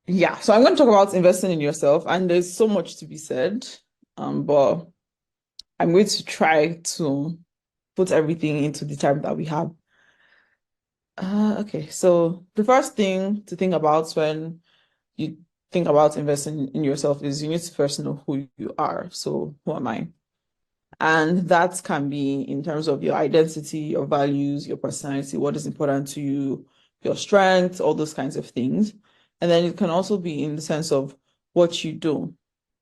Yeah, so I'm going to talk about investing in yourself, and there's so much to be said. But I'm going to try to put everything into the time that we have. Okay, so the first thing to think about when you think about investing in yourself is you need to first know who you are. So, who am I? And that can be in terms of your identity, your values, your personality, what is important to you, your strengths, all those kinds of things. And then it can also be in the sense of what you do,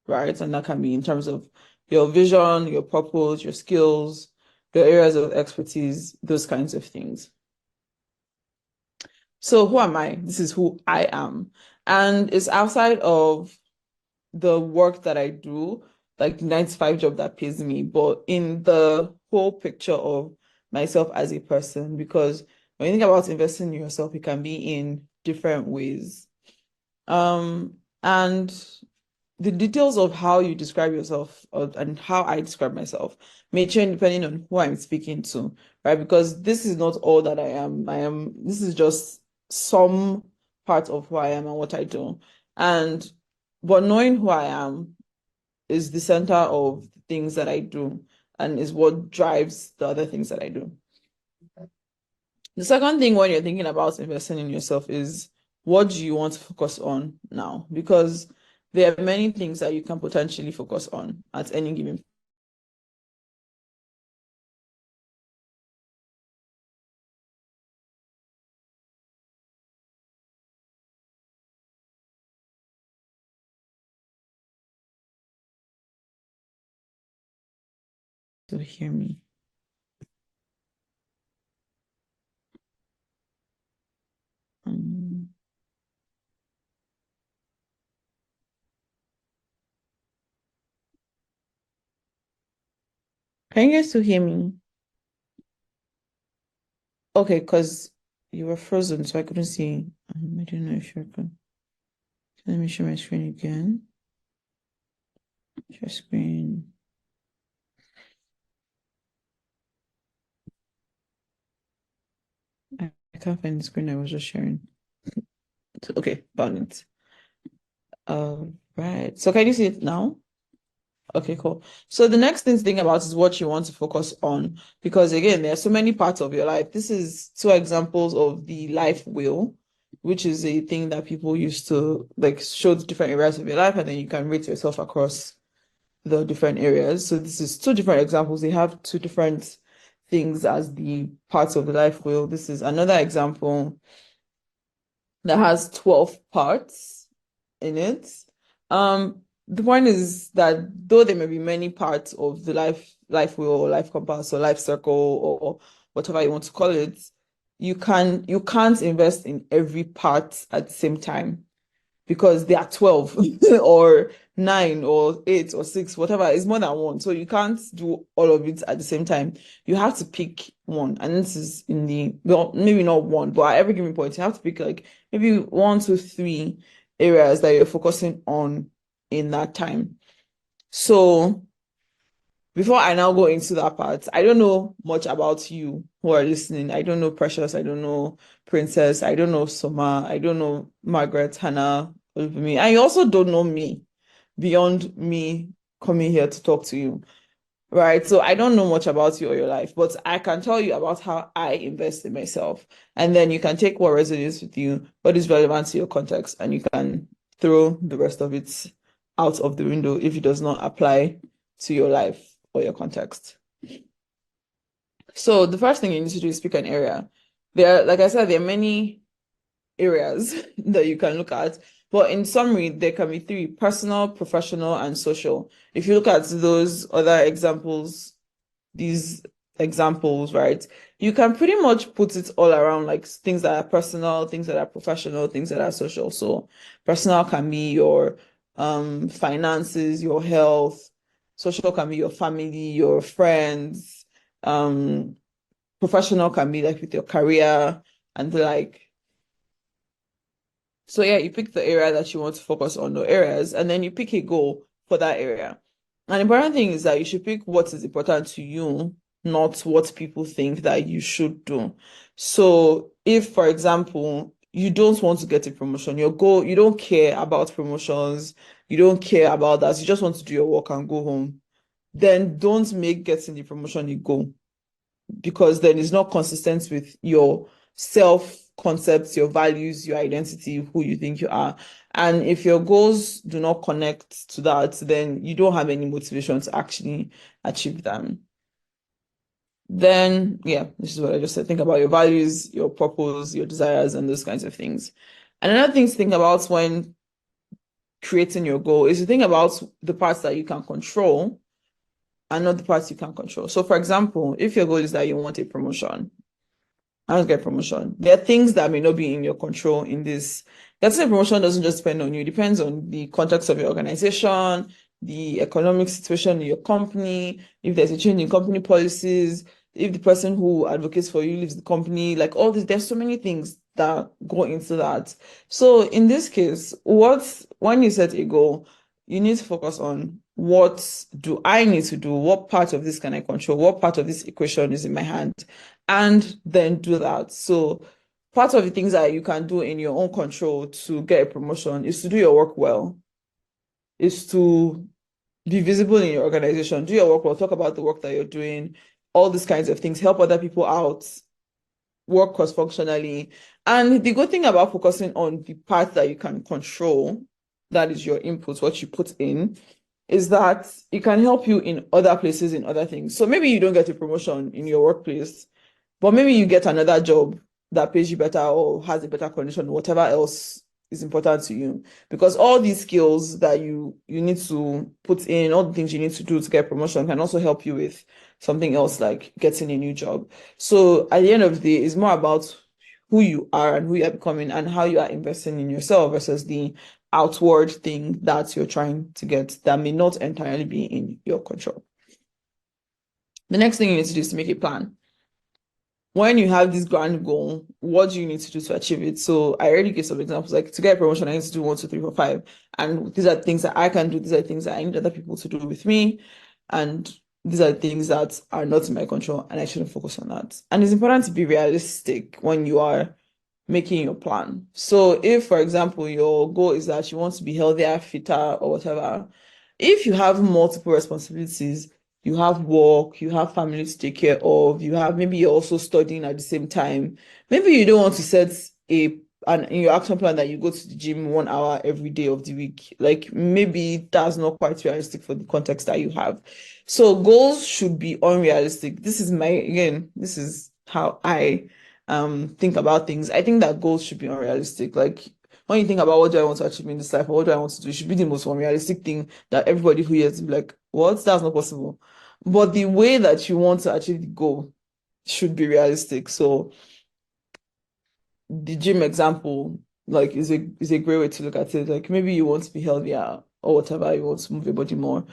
right? And that can be in terms of your vision, your purpose, your skills, your areas of expertise, those kinds of things. So who am I? This is who I am. And it's outside of the work that I do, like the 9 to 5 job that pays me, but in the whole picture of myself as a person, because when you think about investing in yourself, it can be in different ways. And the details of how you describe yourself and how I describe myself may change depending on who I'm speaking to, right? Because this is not all that I am. This is just some part of who I am and what I do. And but knowing who I am is the center of the things that I do and is what drives the other things that I do. The second thing when you're thinking about investing in yourself is what do you want to focus on now? Because there are many things that you can potentially focus on at any given. To hear me. Um, can you guys still hear me? Okay, because you were frozen, so I couldn't see. I don't know if you're good. Let me share my screen again. Share screen. I can't find the screen I was just sharing. Okay, found it. Right. So can you see it now? Okay, cool. So the next thing to think about is what you want to focus on, because again, there are so many parts of your life. This is two examples of the life wheel, which is a thing that people use to like show the different areas of your life, and then you can rate yourself across the different areas. So this is two different examples. They have two different things as the parts of the life wheel. This is another example that has 12 parts in it. The point is that though there may be many parts of the life wheel or life compass or life circle or whatever you want to call it, you can't invest in every part at the same time because there are 12 or 9 or 8 or 6, whatever. It's more than one. So you can't do all of it at the same time. You have to pick one. And this is in the, well, maybe not one, but at every given point, you have to pick like maybe 1, 2, 3 areas that you're focusing on in that time. So before I now go into that part, I don't know much about you who are listening. I don't know Precious. I don't know Princess. I don't know Soma. I don't know Margaret, Hannah, Olufemi. And you also don't know me beyond me coming here to talk to you, right? So I don't know much about you or your life, but I can tell you about how I invest in myself. And then you can take what resonates with you, what is relevant to your context, and you can throw the rest of it out of the window if it does not apply to your life or your context. So the first thing you need to do is pick an area. Like I said, there are many areas that you can look at, but in summary, there can be three: personal, professional, and social. If you look at those other examples, these examples, right, you can pretty much put it all around like things that are personal, things that are professional, things that are social. So personal can be your finances, your health. Social can be your family, your friends. Professional can be like with your career and like. So yeah, you pick the area that you want to focus on, the areas, and then you pick a goal for that area. An important thing is that you should pick what is important to you, not what people think that you should do. So if, for example, you don't want to get a promotion. Your goal, you don't care about promotions, you don't care about that. You just want to do your work and go home. Then don't make getting the promotion a goal, because then it's not consistent with your self concepts, your values, your identity, who you think you are. And if your goals do not connect to that, then you don't have any motivation to actually achieve them. Then, yeah, this is what I just said. Think about your values, your purpose, your desires, and those kinds of things. And another thing to think about when creating your goal is to think about the parts that you can control and not the parts you can't control. So, for example, if your goal is that you want a promotion, I want to get promotion. There are things that may not be in your control in this. Getting a promotion doesn't just depend on you. It depends on the context of your organization, the economic situation in your company, if there's a change in company policies, if the person who advocates for you leaves the company, like all this, there's so many things that go into that. So in this case, when you set a goal, you need to focus on what do I need to do? What part of this can I control? What part of this equation is in my hand? And then do that. So part of the things that you can do in your own control to get a promotion is to do your work well, is to be visible in your organization, do your work well, talk about the work that you're doing, all these kinds of things, help other people out, work cross-functionally. And the good thing about focusing on the part that you can control, that is your input, what you put in, is that it can help you in other places, in other things. So maybe you don't get a promotion in your workplace, but maybe you get another job that pays you better or has a better condition, whatever else is important to you. Because all these skills that you need to put in, all the things you need to do to get promotion can also help you with something else like getting a new job. So at the end of the day, it's more about who you are and who you are becoming and how you are investing in yourself versus the outward thing that you're trying to get that may not entirely be in your control. The next thing you need to do is to make a plan. When you have this grand goal, what do you need to do to achieve it? So I already gave some examples, like to get a promotion, I need to do 1, 2, 3, 4, 5. And these are things that I can do. These are things that I need other people to do with me. And these are things that are not in my control, and I shouldn't focus on that. And it's important to be realistic when you are making your plan. So if, for example, your goal is that you want to be healthier, fitter, or whatever, if you have multiple responsibilities, you have work, you have family to take care of, you have maybe you're also studying at the same time. Maybe you don't want to set an in your action plan that you go to the gym 1 hour every day of the week. Like maybe that's not quite realistic for the context that you have. So goals should be unrealistic. This is how I think about things. I think that goals should be unrealistic. Like when you think about what do I want to achieve in this life or what do I want to do, it should be the most unrealistic thing that everybody who hears will be like, what? That's not possible. But the way that you want to achieve the goal should be realistic. So the gym example, like, is a great way to look at it. Like maybe you want to be healthier or whatever, you want to move your body more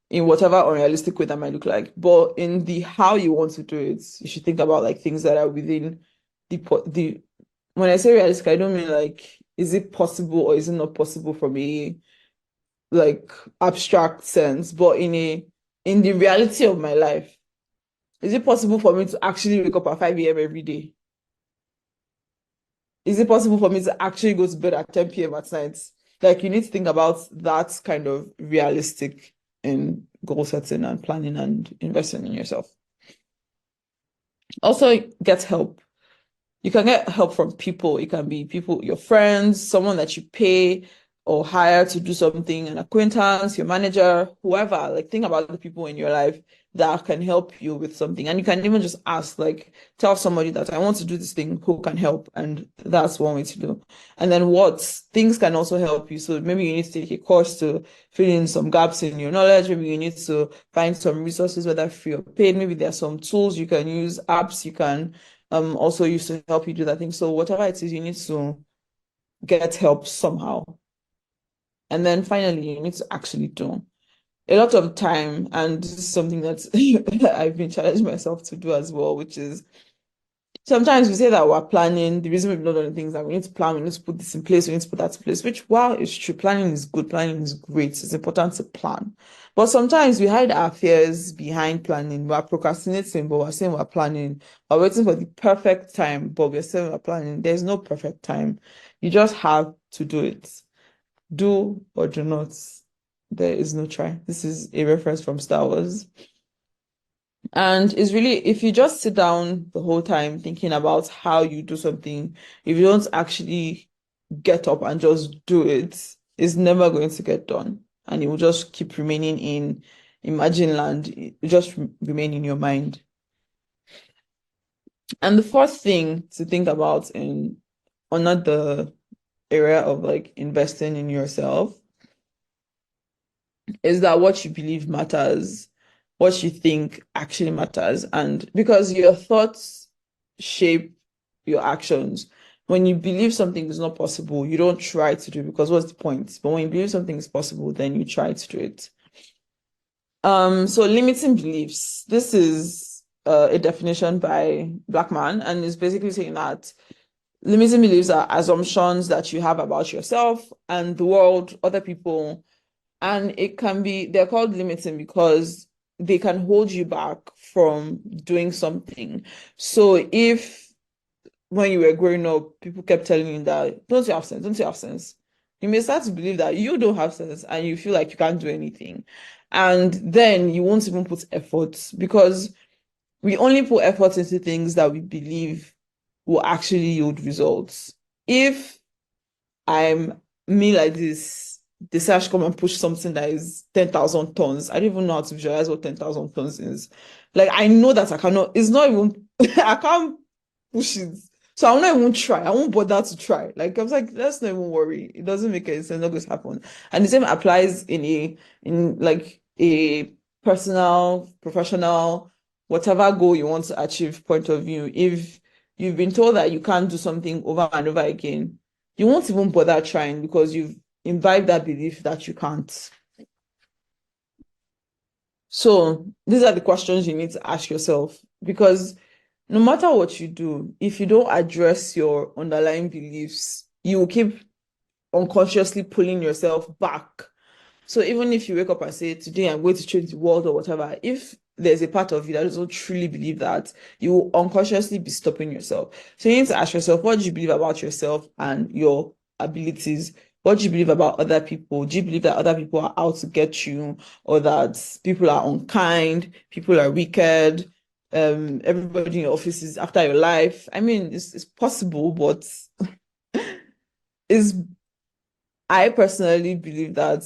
in whatever unrealistic way that might look like. But in the how you want to do it, you should think about like things that are within the when I say realistic, I don't mean like is it possible or is it not possible from a like abstract sense, but in the reality of my life, is it possible for me to actually wake up at 5 a.m. every day? Is it possible for me to actually go to bed at 10 p.m. at night? Like you need to think about that kind of realistic in goal setting and planning and investing in yourself. Also, get help. You can get help from people. It can be people, your friends, someone that you pay or hire to do something, an acquaintance, your manager, whoever. Like think about the people in your life that can help you with something. And you can even just ask, like, tell somebody that I want to do this thing, who can help? And that's one way to do. And then what things can also help you. So maybe you need to take a course to fill in some gaps in your knowledge. Maybe you need to find some resources, whether free or paid. Maybe there are some tools you can use, apps you can also use to help you do that thing. So whatever it is, you need to get help somehow. And then finally, you need to actually do. A lot of time, and this is something that I've been challenging myself to do as well, which is Sometimes we say that we're planning. The reason we've not done things that we need to plan, we need to put this in place, we need to put that in place, which while it's true, planning is good, planning is great. It's important to plan. But sometimes we hide our fears behind planning. We're procrastinating, but we're saying we're planning. We're waiting for the perfect time, but we're saying we're planning. There's no perfect time. You just have to do it. Do or do not. There is no try. This is a reference from Star Wars. And it's really, if you just sit down the whole time thinking about how you do something, if you don't actually get up and just do it, it's never going to get done. And it will just keep remaining in imagine land, it will just remain in your mind. And the fourth thing to think about in under the area of like investing in yourself is that what you believe matters, what you think actually matters. And because your thoughts shape your actions. When you believe something is not possible, you don't try to do it because what's the point? But when you believe something is possible, then you try to do it. So limiting beliefs. This is a definition by Blackman, and it's basically saying that limiting beliefs are assumptions that you have about yourself and the world, other people, and it can be, they're called limiting because they can hold you back from doing something. So if when you were growing up, people kept telling you that don't you have sense, don't you have sense, you may start to believe that you don't have sense and you feel like you can't do anything. And then you won't even put effort because we only put effort into things that we believe will actually yield results. If I'm me like this, decide to come and push something that is 10,000 tons. I don't even know how to visualize what 10,000 tons is. Like, I know that I cannot, it's not even, I can't push it. So I will not even try. I won't bother to try. Like, I was like, let's not even worry. It doesn't make any sense. Not going to happen. And the same applies in like a personal, professional, whatever goal you want to achieve point of view. If you've been told that you can't do something over and over again, you won't even bother trying because you've imbibed that belief that you can't. So these are the questions you need to ask yourself because no matter what you do, if you don't address your underlying beliefs, you will keep unconsciously pulling yourself back. So even if you wake up and say, today I'm going to change the world or whatever, if there's a part of you that doesn't truly believe that, you will unconsciously be stopping yourself. So you need to ask yourself, what do you believe about yourself and your abilities? What do you believe about other people? Do you believe that other people are out to get you or that people are unkind, people are wicked, everybody in your office is after your life? I mean, it's possible, but is I personally believe that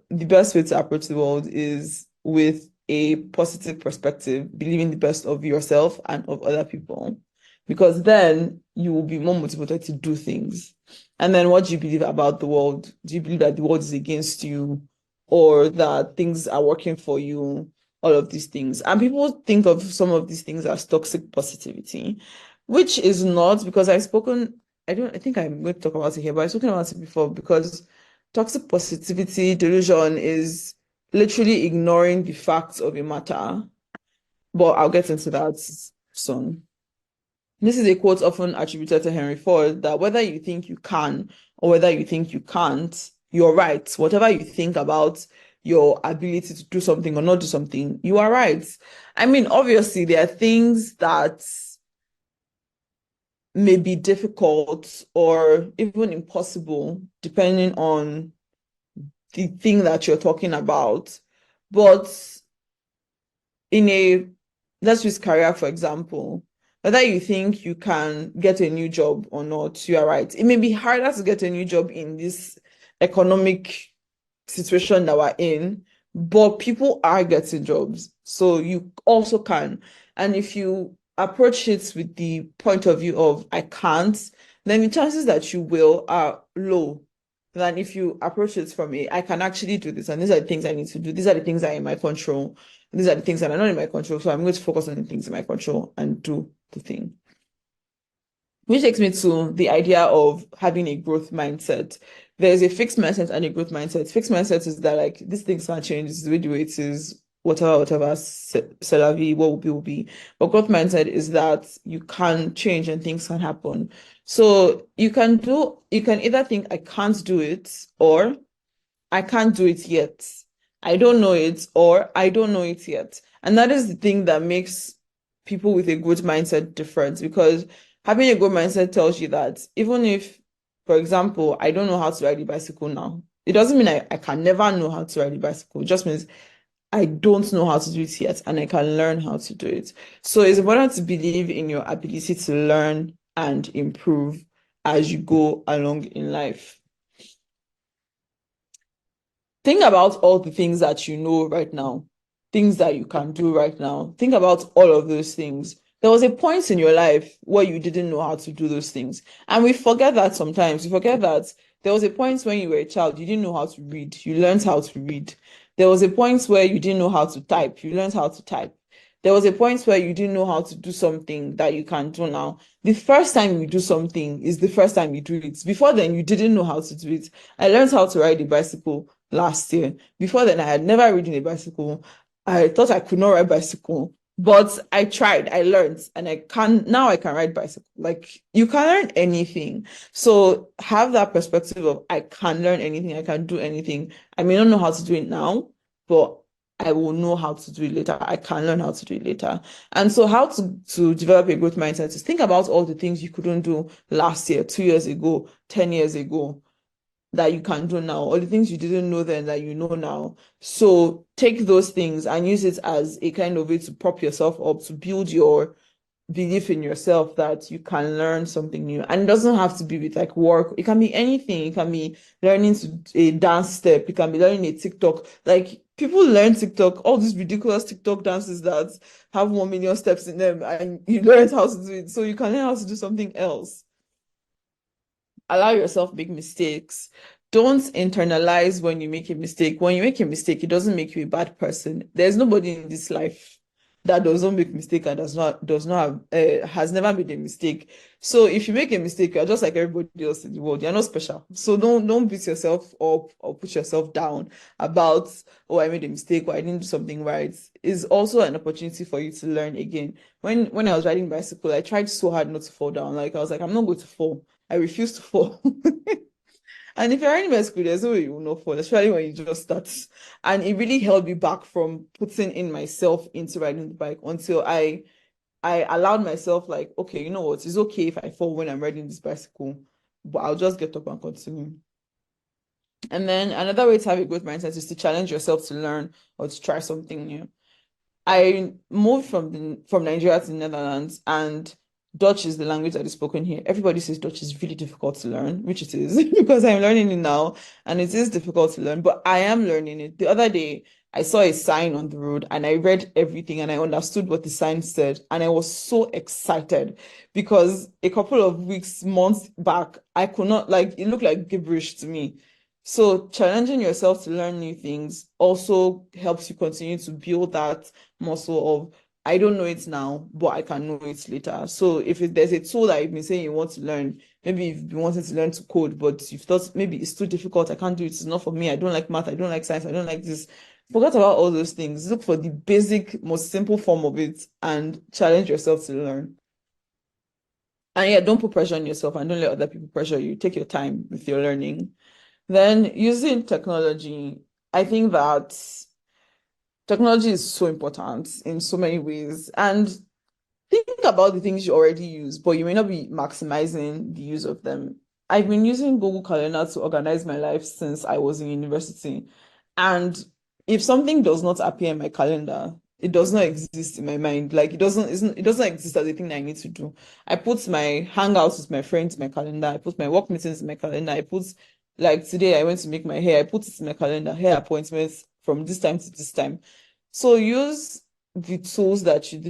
the best way to approach the world is with a positive perspective, believing the best of yourself and of other people, because then you will be more motivated to do things. And then what do you believe about the world? Do you believe that the world is against you or that things are working for you? All of these things. And people think of some of these things as toxic positivity, which is not because I think I'm going to talk about it here, but I've spoken about it before because toxic positivity delusion is literally ignoring the facts of a matter. But I'll get into that soon. This is a quote often attributed to Henry Ford that whether you think you can or whether you think you can't, you're right. Whatever you think about your ability to do something or not do something, you are right. I mean, obviously, there are things that may be difficult or even impossible, depending on the thing that you're talking about. But in a, let's use career, for example, whether you think you can get a new job or not, you are right. It may be harder to get a new job in this economic situation that we're in, but people are getting jobs. So you also can. And if you approach it with the point of view of I can't, then the chances that you will are low than if you approach it from a I can actually do this, and these are the things I need to do. These are the things that are in my control. These are the things that are not in my control. So I'm going to focus on the things in my control and do the thing. Which takes me to the idea of having a growth mindset. There's a fixed mindset and a growth mindset. Fixed mindset is that like these things can't change, this is the way it is, whatever, c'est la vie, what will be. But growth mindset is that you can change and things can happen. So you can either think I can't do it, or I can't do it yet. I don't know it, or I don't know it yet. And that is the thing that makes people with a good mindset different, because having a good mindset tells you that even if, for example, I don't know how to ride a bicycle now, it doesn't mean I can never know how to ride a bicycle. It just means I don't know how to do it yet and I can learn how to do it. So it's important to believe in your ability to learn and improve as you go along in life. Think about all the things that you know right now, things that you can do right now. Think about all of those things. There was a point in your life where you didn't know how to do those things. And we forget that sometimes. We forget that there was a point when you were a child, you didn't know how to read. You learned how to read. There was a point where you didn't know how to type. You learned how to type. There was a point where you didn't know how to do something that you can do now. The first time you do something is the first time you do it. Before then, you didn't know how to do it. I learned how to ride a bicycle last year. Before then, I had never ridden a bicycle. I thought I could not ride bicycle, but I tried, I learned, and I can ride bicycle. Like, you can learn anything. So have that perspective of I can learn anything, I can do anything. I may not know how to do it now, but I will know how to do it later. I can learn how to do it later. And so how to develop a growth mindset is think about all the things you couldn't do last year, 2 years ago, 10 years ago, that you can do now, or the things you didn't know then that you know now. So take those things and use it as a kind of way to prop yourself up, to build your belief in yourself that you can learn something new. And it doesn't have to be with like work. It can be anything. It can be learning to a dance step. It can be learning a TikTok. Like, people learn TikTok, all these ridiculous TikTok dances that have 1 million steps in them, and you learn how to do it. So you can learn how to do something else. Allow yourself make mistakes. Don't internalize when you make a mistake. When you make a mistake, it doesn't make you a bad person. There's nobody in this life that does not make mistake and does not have has never made a mistake. So if you make a mistake, you're just like everybody else in the world. You're not special. So don't beat yourself up or put yourself down about, oh, I made a mistake or I didn't do something right. It's also an opportunity for you to learn again. When I was riding bicycle, I tried so hard not to fall down. Like, I was like, I'm not going to fall. I refuse to fall. And if you're riding bicycle, there's no way you will not fall, especially when you just start. And it really held me back from putting in myself into riding the bike until I allowed myself, like, okay, you know what? It's okay if I fall when I'm riding this bicycle, but I'll just get up and continue. And then another way to have a growth mindset is to challenge yourself to learn or to try something new. I moved from Nigeria to the Netherlands, and Dutch is the language that is spoken here. Everybody says Dutch is really difficult to learn, which it is because I'm learning it now, and it is difficult to learn, but I am learning it. The other day, I saw a sign on the road and I read everything and I understood what the sign said, and I was so excited because a couple of weeks, months back, I could not, like, it looked like gibberish to me. So challenging yourself to learn new things also helps you continue to build that muscle of I don't know it now, but I can know it later. So if there's a tool that you've been saying you want to learn, maybe you've been wanting to learn to code, but you've thought maybe it's too difficult, I can't do it, it's not for me, I don't like math, I don't like science, I don't like this. Forget about all those things. Look for the basic, most simple form of it and challenge yourself to learn. And yeah, don't put pressure on yourself and don't let other people pressure you. Take your time with your learning. Then using technology, I think that technology is so important in so many ways. And think about the things you already use, but you may not be maximizing the use of them. I've been using Google Calendar to organize my life since I was in university. And if something does not appear in my calendar, it does not exist in my mind. Like, it doesn't exist as a thing that I need to do. I put my hangouts with my friends in my calendar. I put my work meetings in my calendar. I put, like, today I went to make my hair. I put it in my calendar, hair appointments from this time to this time. So use the tools that you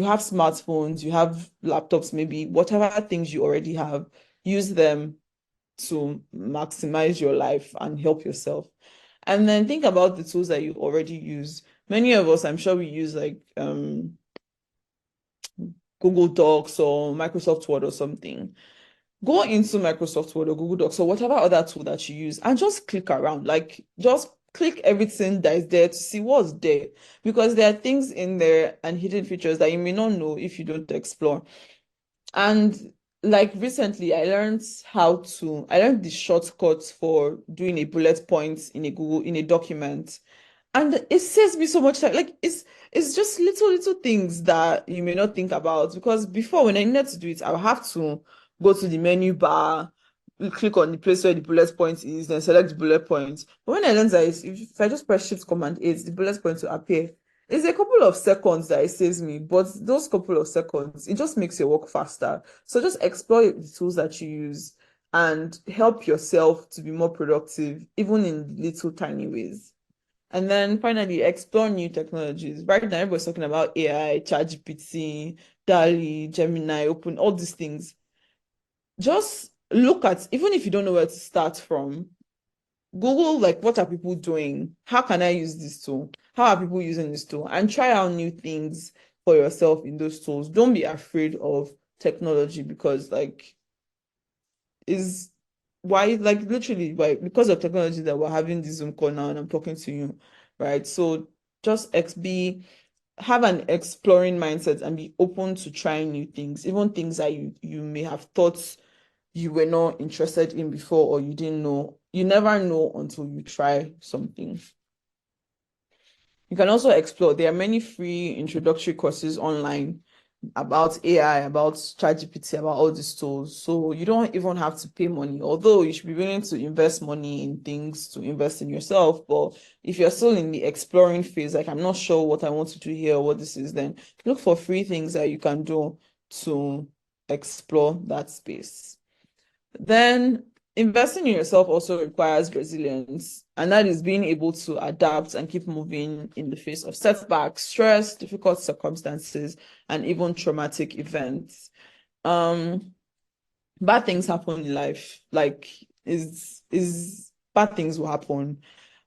have smartphones, you have laptops, maybe whatever things you already have, use them to maximize your life and help yourself. And then think about the tools that you already use. Many of us, I'm sure we use like Google Docs or Microsoft Word or something. Go into Microsoft Word or Google Docs or whatever other tool that you use and just click around. Like, just click everything that is there to see what's there, because there are things in there and hidden features that you may not know if you don't explore. And like recently, I learned the shortcuts for doing a bullet point in a Google in a document. And it saves me so much time. Like it's just little things that you may not think about, because before, when I needed to do it, I would have to go to the menu bar, click on the place where the bullet point is, then select the bullet points. But when I learned that if I just press Shift Command 8, the bullet point will appear. It's a couple of seconds that it saves me, but those couple of seconds, it just makes your work faster. So just explore the tools that you use and help yourself to be more productive, even in little tiny ways. And then finally, explore new technologies. Right now, everybody's talking about AI, ChatGPT, DALL-E, Gemini, Open, all these things. Just look at, even if you don't know where to start from, Google, like, what are people doing? How can I use this tool? How are people using this tool? And try out new things for yourself in those tools. Don't be afraid of technology, because like is why, like, literally, why, because of technology that we're having this Zoom call now and I'm talking to you, right? So just have an exploring mindset and be open to trying new things, even things that you may have thought you were not interested in before, or you didn't know. You never know until you try something. You can also explore. There are many free introductory courses online about AI, about ChatGPT, about all these tools. So you don't even have to pay money, although you should be willing to invest money in things to invest in yourself. But if you're still in the exploring phase, like, I'm not sure what I want to do here or what this is, then look for free things that you can do to explore that space. Then investing in yourself also requires resilience, and that is being able to adapt and keep moving in the face of setbacks, stress, difficult circumstances, and even traumatic events. Um, Bad things happen in life. Like, is bad things will happen,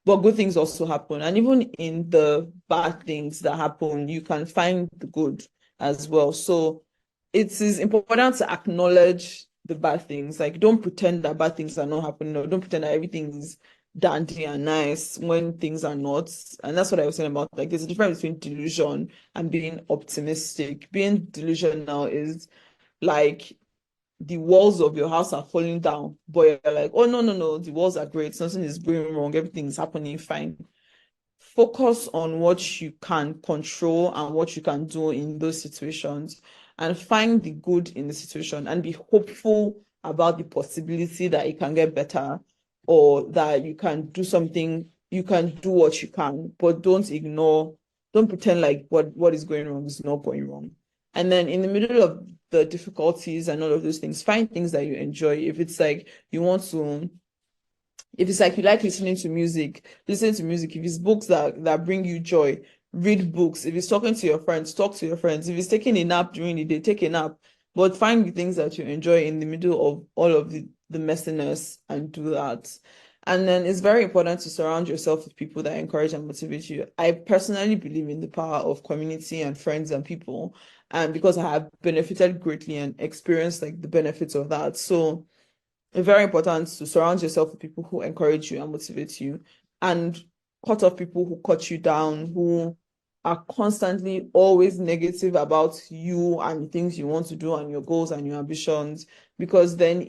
but good things also happen. And even in the bad things that happen, you can find the good as well. So it is important to acknowledge the bad things. Like, don't pretend that bad things are not happening, or don't pretend that everything is dandy and nice when things are not. And that's what I was saying about, like, there's a difference between delusion and being optimistic. Being delusional is like the walls of your house are falling down, but you're like, oh, no, no, no, the walls are great, nothing is going wrong, everything is happening fine. Focus on what you can control and what you can do in those situations, and find the good in the situation, and be hopeful about the possibility that it can get better, or that you can do something, you can do what you can, but don't pretend like what is going wrong is not going wrong. And then in the middle of the difficulties and all of those things, find things that you enjoy. If it's like you want to if it's like you like listening to music, listen to music. If it's books that bring you joy, read books. If it's talking to your friends, talk to your friends. If it's taking a nap during the day, take a nap. But find the things that you enjoy in the middle of all of the messiness, and do that. And then it's very important to surround yourself with people that encourage and motivate you. I personally believe in the power of community and friends and people, and because I have benefited greatly and experienced like the benefits of that. So it's very important to surround yourself with people who encourage you and motivate you, and cut off people who cut you down, who are constantly always negative about you and the things you want to do and your goals and your ambitions, because then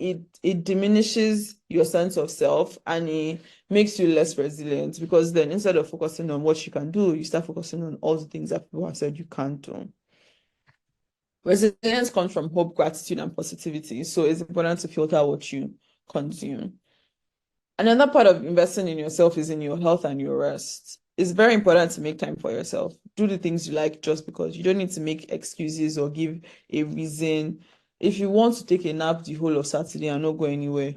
it diminishes your sense of self and it makes you less resilient, because then instead of focusing on what you can do, you start focusing on all the things that people have said you can't do. Resilience comes from hope, gratitude, and positivity. So it's important to filter what you consume. Another part of investing in yourself is in your health and your rest. It's very important to make time for yourself. Do the things you like just because. You don't need to make excuses or give a reason. If you want to take a nap the whole of Saturday and not go anywhere,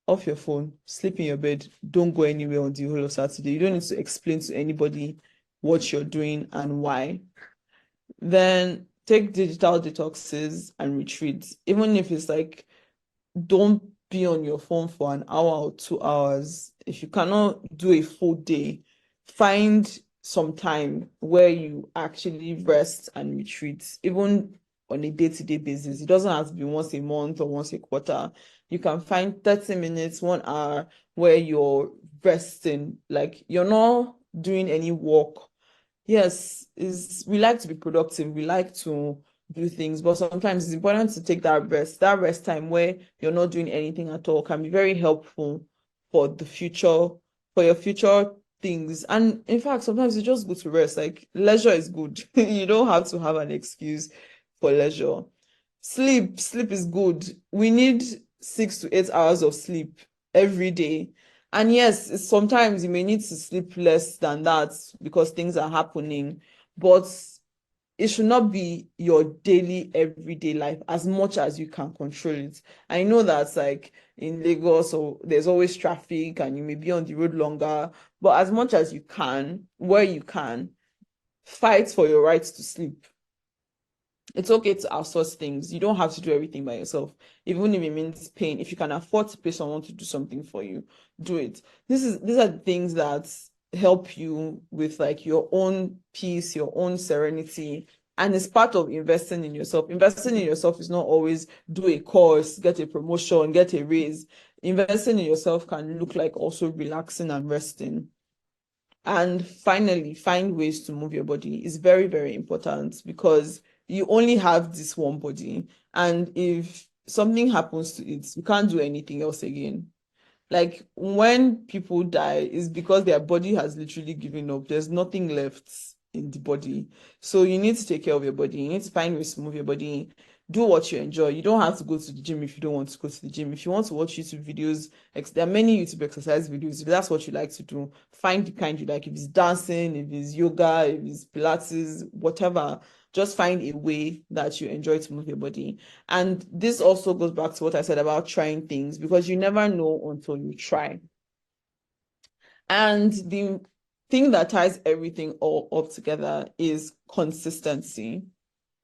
off your phone, sleep in your bed, don't go anywhere on the whole of Saturday. You don't need to explain to anybody what you're doing and why. Then take digital detoxes and retreats. Even if it's like, don't be on your phone for an hour or 2 hours. If you cannot do a full day, find some time where you actually rest and retreat, even on a day-to-day basis. It doesn't have to be once a month or once a quarter. You can find 30 minutes, 1 hour, where you're resting, like you're not doing any work. Yes, is we like to be productive, we like to do things, but sometimes it's important to take that rest. That rest time where you're not doing anything at all can be very helpful for the future, for your future things. And in fact, sometimes you just go to rest. Like leisure is good. You don't have to have an excuse for leisure. Sleep is good. We need 6 to 8 hours of sleep every day. And yes, sometimes you may need to sleep less than that because things are happening, but it should not be your daily, everyday life as much as you can control it. I know that's like in Lagos, so there's always traffic and you may be on the road longer, but as much as you can, where you can, fight for your rights to sleep. It's okay to outsource things. You don't have to do everything by yourself, even if it means paying. If you can afford to pay someone to do something for you, do it. These are the things that help you with like your own peace, your own serenity, and it's part of investing in yourself. Investing in yourself is not always do a course, get a promotion, get a raise. Investing in yourself can look like also relaxing and resting. And finally, find ways to move your body is very, very important because you only have this one body. And if something happens to it, you can't do anything else again. Like when people die, it's because their body has literally given up. There's nothing left in the body. So you need to take care of your body. You need to find ways to move your body. Do what you enjoy. You don't have to go to the gym if you don't want to go to the gym. If you want to watch YouTube videos, there are many YouTube exercise videos. If that's what you like to do, find the kind you like. If it's dancing, if it's yoga, if it's Pilates, whatever, just find a way that you enjoy to move your body. And this also goes back to what I said about trying things, because you never know until you try. And the thing that ties everything all up together is consistency.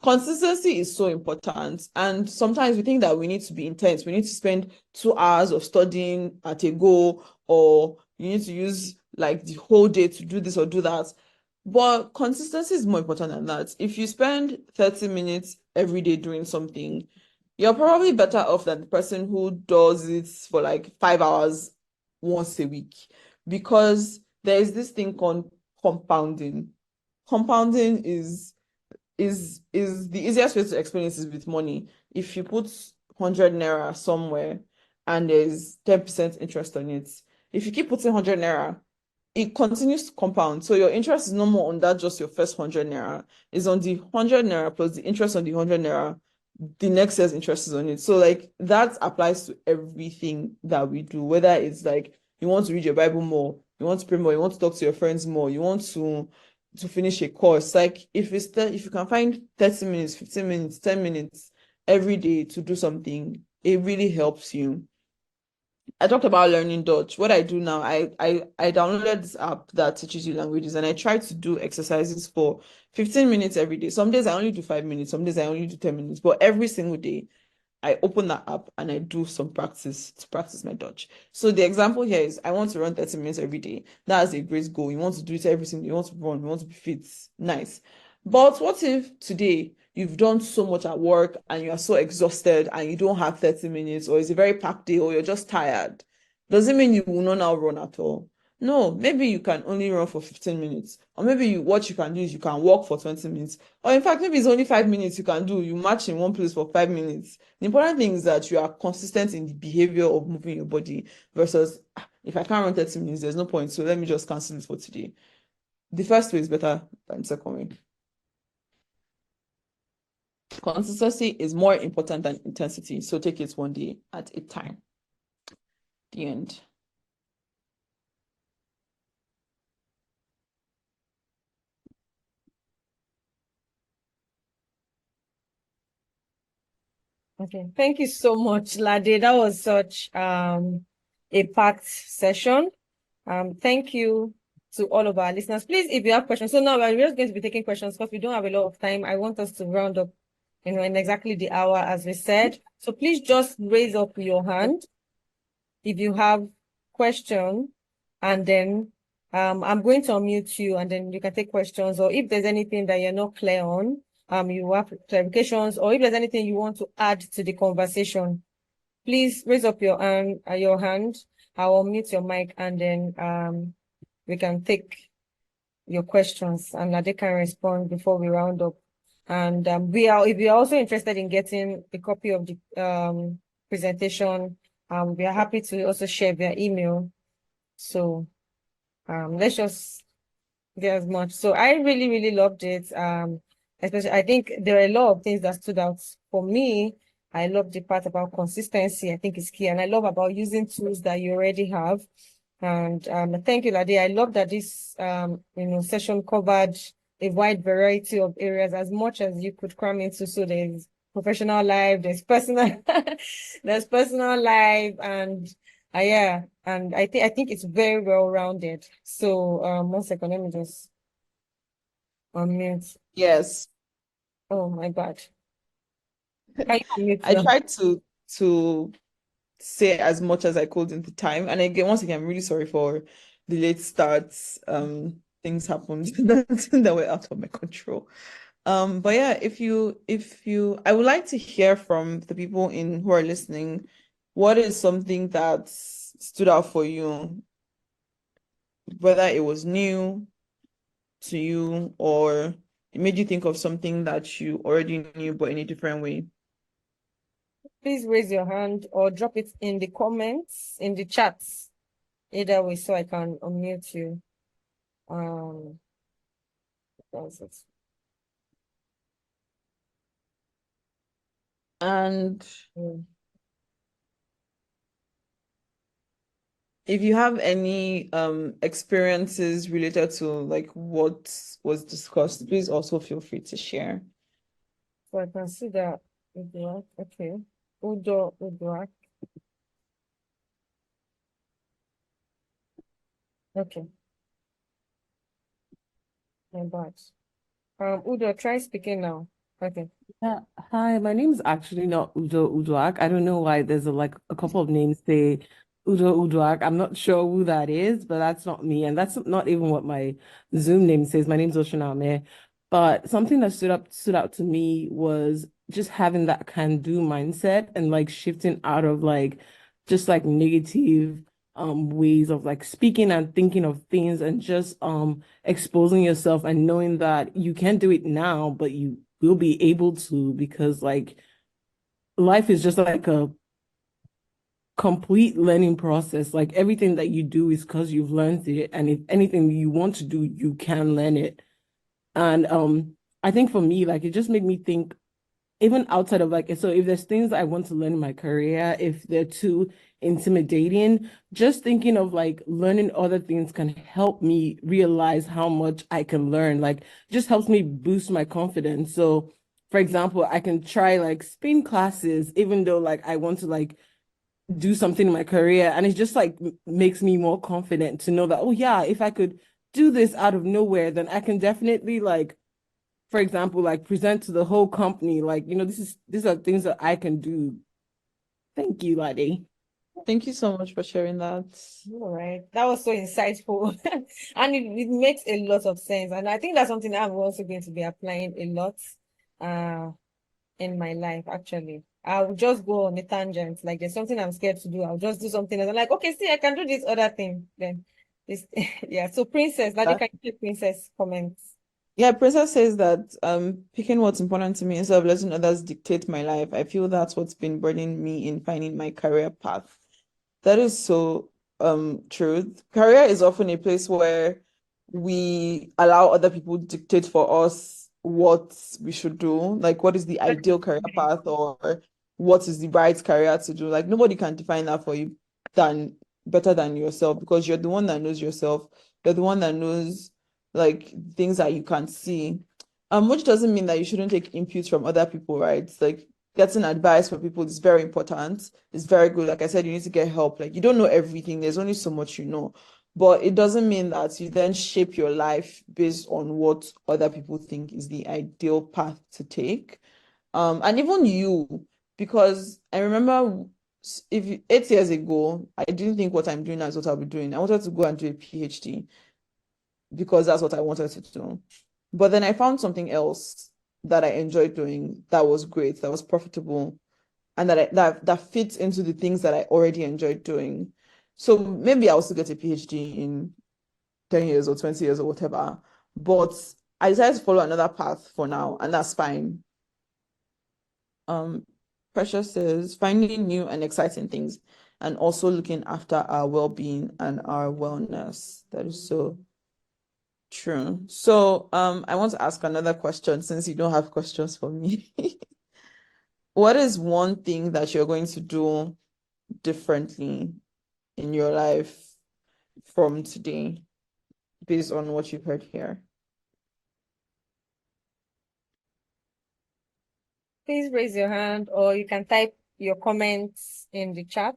Consistency is so important. And sometimes we think that we need to be intense. We need to spend 2 hours of studying at a go, or you need to use like the whole day to do this or do that. But consistency is more important than that. If you spend 30 minutes every day doing something, you're probably better off than the person who does it for like 5 hours once a week, because there is this thing called compounding. Compounding is the easiest way to explain it is with money. If you put 100 naira somewhere and there's 10% interest on it, if you keep putting 100 naira, it continues to compound. So your interest is no more on that, just your first 100 naira. It's on the 100 naira plus the interest on the 100 naira. The next year's interest is on it. So like that applies to everything that we do, whether it's like you want to read your Bible more, you want to pray more, you want to talk to your friends more, you want to finish a course. Like if you can find 30 minutes, 15 minutes, 10 minutes every day to do something, it really helps you. I talked about learning Dutch. What I do now, I downloaded this app that teaches you languages, and I try to do exercises for 15 minutes every day. Some days I only do 5 minutes, some days I only do 10 minutes, but every single day I open that app and I do some practice to practice my Dutch. So the example here is I want to run 30 minutes every day. That's a great goal. You want to do it every single day. You want to run, you want to be fit. Nice. But what if today you've done so much at work and you are so exhausted and you don't have 30 minutes, or it's a very packed day, or you're just tired? Does it mean you will not now run at all? No, maybe you can only run for 15 minutes. Or maybe what you can do is you can walk for 20 minutes. Or in fact, maybe it's only 5 minutes you can do. You march in one place for 5 minutes. The important thing is that you are consistent in the behavior of moving your body versus if I can't run 30 minutes, there's no point. So let me just cancel it for today. The first way is better than the second way. Consistency is more important than intensity. So take it one day at a time. The end. Okay, thank you so much, Lade. That was such a packed session. Thank you to all of our listeners. Please, if you have questions, so now we're just going to be taking questions because we don't have a lot of time. I want us to round up, in exactly the hour as we said. So please just raise up your hand if you have question, and then I'm going to unmute you, and then you can take questions, or if there's anything that you're not clear on, you have clarifications, or if there's anything you want to add to the conversation, please raise up your hand. I will mute your mic, and then we can take your questions, and Lade can respond before we round up. And if you're also interested in getting a copy of the presentation, we are happy to also share via email. So let's just get as much. So I really, really loved it. Especially I think there are a lot of things that stood out for me. I love the part about consistency. I think it's key. And I love about using tools that you already have. And thank you, Lade. I love that this session covered a wide variety of areas, as much as you could cram into. So there's professional life, there's personal, there's personal life, and yeah, and I think it's very well rounded. So 1 second, let me just unmute. Yes. Oh my God. Can you unmute I now? tried to say as much as I could in the time. And again, once again, I'm really sorry for the late starts. Things happened that were out of my control. But yeah, if you I would like to hear from the people who are listening, what is something that stood out for you, whether it was new to you or it made you think of something that you already knew but in a different way. Please raise your hand or drop it in the comments, in the chats, either way, so I can unmute you. That's it. And Mm. if you have any experiences related to like what was discussed, please also feel free to share. So I can see that. Okay. Udo. Okay. My bad. Udo, try speaking now. Okay. Yeah. Hi, my name is actually not Udo Udoak. I don't know why there's a couple of names say Udo Udoak. I'm not sure who that is, but that's not me. And that's not even what my Zoom name says. My name's Oshiname. But something that stood out to me was just having that can-do mindset and like shifting out of like just like negative ways of like speaking and thinking of things and just exposing yourself and knowing that you can do it now, but you will be able to because like life is just like a complete learning process. Like everything that you do is because you've learned it. And if anything you want to do, you can learn it. And I think for me, like it just made me think even outside of like, so if there's things I want to learn in my career, if they're too intimidating, just thinking of like learning other things can help me realize how much I can learn. Like, just helps me boost my confidence. So, for example, I can try like spin classes, even though like I want to like do something in my career, and it just like makes me more confident to know that, oh yeah, if I could do this out of nowhere, then I can definitely like for example, like present to the whole company, like, these are things that I can do. Thank you, Lade. Thank you so much for sharing that. All right. That was so insightful. And it makes a lot of sense. And I think that's something I'm also going to be applying a lot in my life, actually. I'll just go on a tangent. Like there's something I'm scared to do. I'll just do something and I'm like, okay, see, I can do this other thing. Then this yeah. So Princess, Lade, can you Princess comments? Yeah, Princess says that picking what's important to me instead of letting others dictate my life. I feel that's what's been burdening me in finding my career path. That is so true. Career is often a place where we allow other people dictate for us what we should do, like what is the ideal career path or what is the right career to do. Like nobody can define that for you than better than yourself because you're the one that knows yourself. You're the one that knows like things that you can see. Which doesn't mean that you shouldn't take inputs from other people, right? Like getting advice from people is very important. It's very good. Like I said, you need to get help. Like you don't know everything. There's only so much you know. But it doesn't mean that you then shape your life based on what other people think is the ideal path to take. And even you, because I remember if 8 years ago, I didn't think what I'm doing now is what I'll be doing. I wanted to go and do a PhD because that's what I wanted to do. But then I found something else that I enjoyed doing that was great, that was profitable. and that fits into the things that I already enjoyed doing. So maybe I'll still get a PhD in 10 years or 20 years or whatever, but I decided to follow another path for now, and that's fine. Precious says finding new and exciting things and also looking after our well-being and our wellness. That is so true. So I want to ask another question since you don't have questions for me. What is one thing that you're going to do differently in your life from today based on what you've heard here? Please raise your hand or you can type your comments in the chat.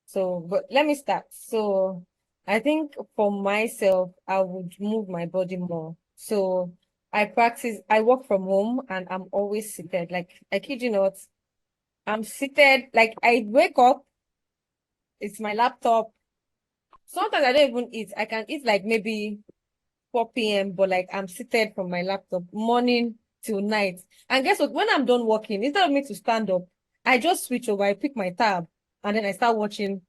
So, but let me start. So, I think for myself, I would move my body more. So, I work from home and I'm always seated. Like, I kid you not, I'm seated. Like, I wake up, it's my laptop. Sometimes I don't even eat. I can eat like maybe 4 p.m., but like I'm seated from my laptop morning till night. And guess what? When I'm done working, instead of me to stand up, I just switch over, I pick my tab, and then I start watching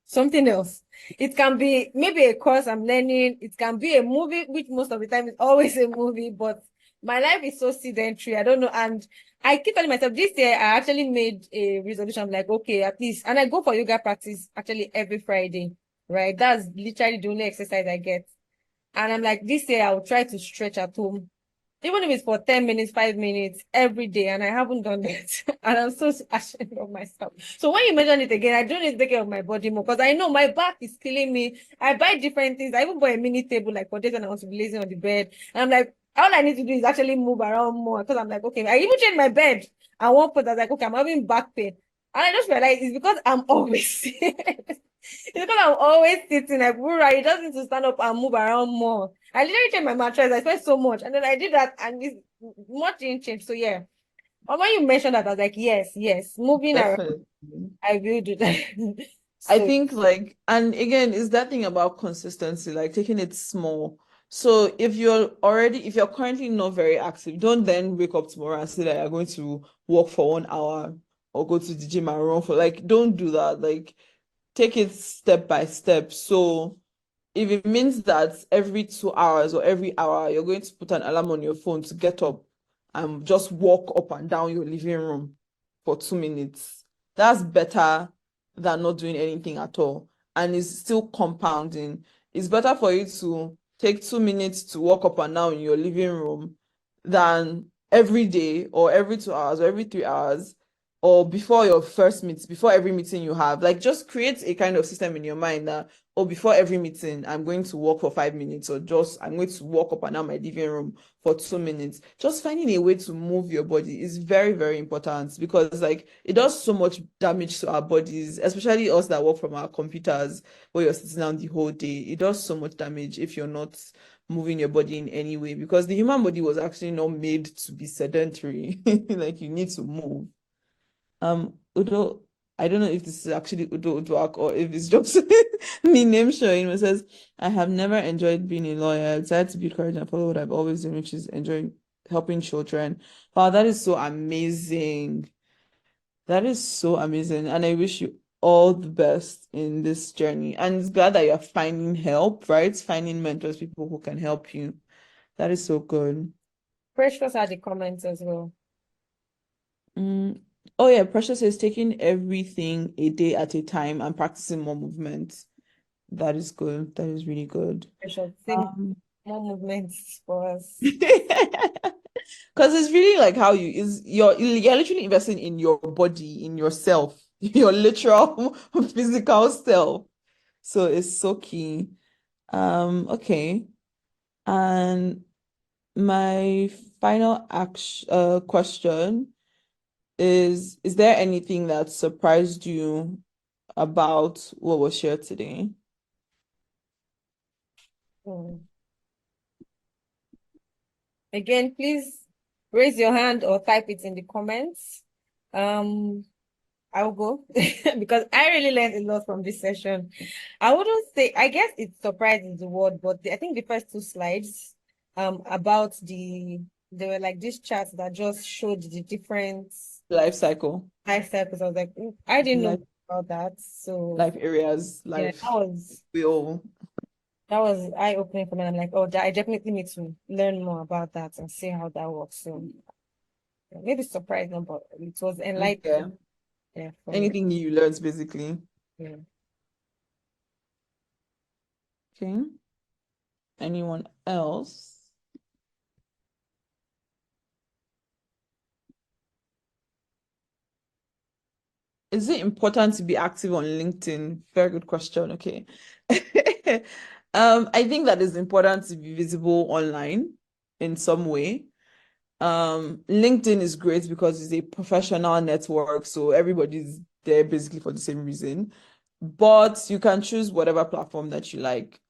something else. It can be maybe a course I'm learning. It can be a movie, which most of the time is always a movie, but my life is so sedentary. I don't know. And I keep telling myself this year, I actually made a resolution. I'm like, okay, at least, and I go for yoga practice actually every Friday, right? That's literally the only exercise I get. And I'm like, this year I'll try to stretch at home, even if it's for 10 minutes, 5 minutes every day. And I haven't done it. And I'm so ashamed of myself. So when you mention it again, I don't need to take care of my body more because I know my back is killing me. I buy different things. I even bought a mini table like for days when I want to be lazy on the bed. And I'm like, all I need to do is actually move around more because I'm like, okay, I even changed my bed. At one point, I was like, okay, I'm having back pain. And I just realized it's because I'm always it's because I'm always sitting like Wura, you just need to stand up and move around more. I literally changed my mattress. I spent so much. And then I did that and this much didn't change. So yeah. But when you mentioned that, I was like, yes, moving around, Definitely. I will do that. I So think like, and again, is that thing about consistency, like taking it small. So if you're currently not very active, don't then wake up tomorrow and say that you're going to walk for 1 hour or go to the gym and run for like, don't do that. Like, take it step by step. So if it means that every 2 hours or every hour you're going to put an alarm on your phone to get up and just walk up and down your living room for 2 minutes, that's better than not doing anything at all. And it's still compounding. It's better for you to take 2 minutes to walk up and down in your living room than every day or every 2 hours or every 3 hours or before your first meet, before every meeting you have. Like, just create a kind of system in your mind that, oh, before every meeting, I'm going to walk for 5 minutes, or just I'm going to walk up and down my living room for 2 minutes. Just finding a way to move your body is very, very important because like it does so much damage to our bodies, especially us that work from our computers where you're sitting down the whole day. It does so much damage if you're not moving your body in any way because the human body was actually not made to be sedentary. Like, you need to move. Udo, I don't know if this is actually Udo Udwak or if it's just me name showing. It says, I have never enjoyed being a lawyer. I decided to build courage and follow what I've always done, which is enjoying helping children. Wow, that is so amazing. That is so amazing. And I wish you all the best in this journey. And it's glad that you're finding help, right? Finding mentors, people who can help you. That is so good. Precious had the comments as well. Oh yeah, Precious is taking everything a day at a time and practicing more movement. That is good. That is really good. Precious, more movements for us. Because it's really like how you're literally investing in your body, in yourself, your literal physical self. So it's so key. Okay. And my final question is there anything that surprised you about what was shared today? Mm. Again, please raise your hand or type it in the comments. I'll go because I really learned a lot from this session. I wouldn't say, I guess it's surprise is the word, but I think the first two slides about they were like these charts that just showed the different life cycle, lifestyle because I was like, I didn't know life, about that. So life areas, yeah, life will. that was eye-opening for me. I'm like, oh, I definitely need to learn more about that and see how that works. So yeah, maybe surprising, but it was Yeah. enlightening. Yeah, for me. Anything new you learn, basically. Yeah. Okay. Anyone else? Is it important to be active on LinkedIn? Very good question. Okay. I think that it's important to be visible online in some way. LinkedIn is great because it's a professional network, so everybody's there basically for the same reason. But you can choose whatever platform that you like.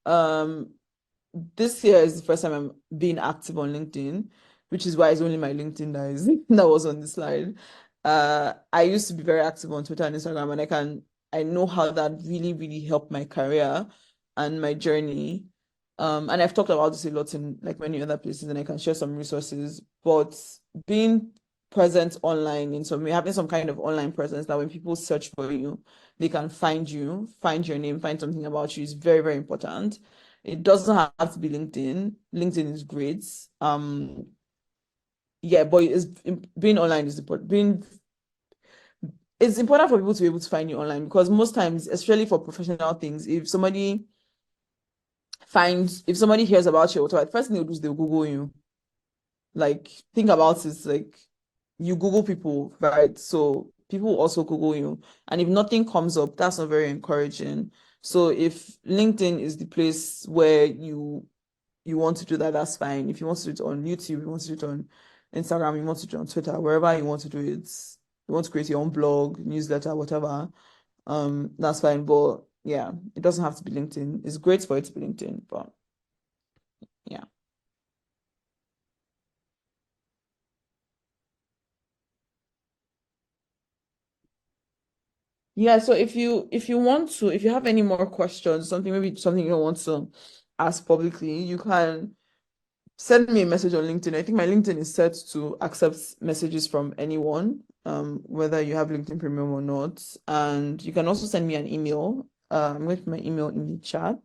This year is the first time I'm being active on LinkedIn, which is why it's only my LinkedIn that is that was on the slide. I used to be very active on Twitter and Instagram, and I know how that really, really helped my career and my journey. And I've talked about this a lot in like many other places, and I can share some resources. But being present online in some way, having some kind of online presence that when people search for you, they can find you, find your name, find something about you is very, very important. It doesn't have to be LinkedIn. LinkedIn is great. Yeah, but being online is important. It's important for people to be able to find you online because most times, especially for professional things, if somebody hears about you or whatever, the first thing they'll do is they'll Google you. Like, think about it, like you Google people, right? So people also Google you. And if nothing comes up, that's not very encouraging. So if LinkedIn is the place where you want to do that, that's fine. If you want to do it on YouTube, you want to do it on Instagram, you want to do it on Twitter, wherever you want to do it, you want to create your own blog, newsletter, whatever, that's fine. But yeah, it doesn't have to be LinkedIn. It's great for it to be LinkedIn, but yeah. Yeah, so if you have any more questions, maybe something you don't want to ask publicly, you can send me a message on LinkedIn. I think my LinkedIn is set to accept messages from anyone, whether you have LinkedIn Premium or not. And you can also send me an email. I'm going to put my email in the chat.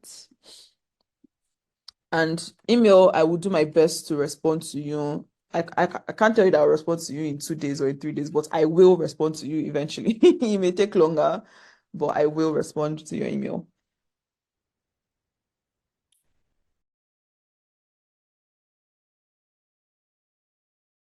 And email, I will do my best to respond to you. I can't tell you that I'll respond to you in 2 days or in 3 days, but I will respond to you eventually. It may take longer, but I will respond to your email.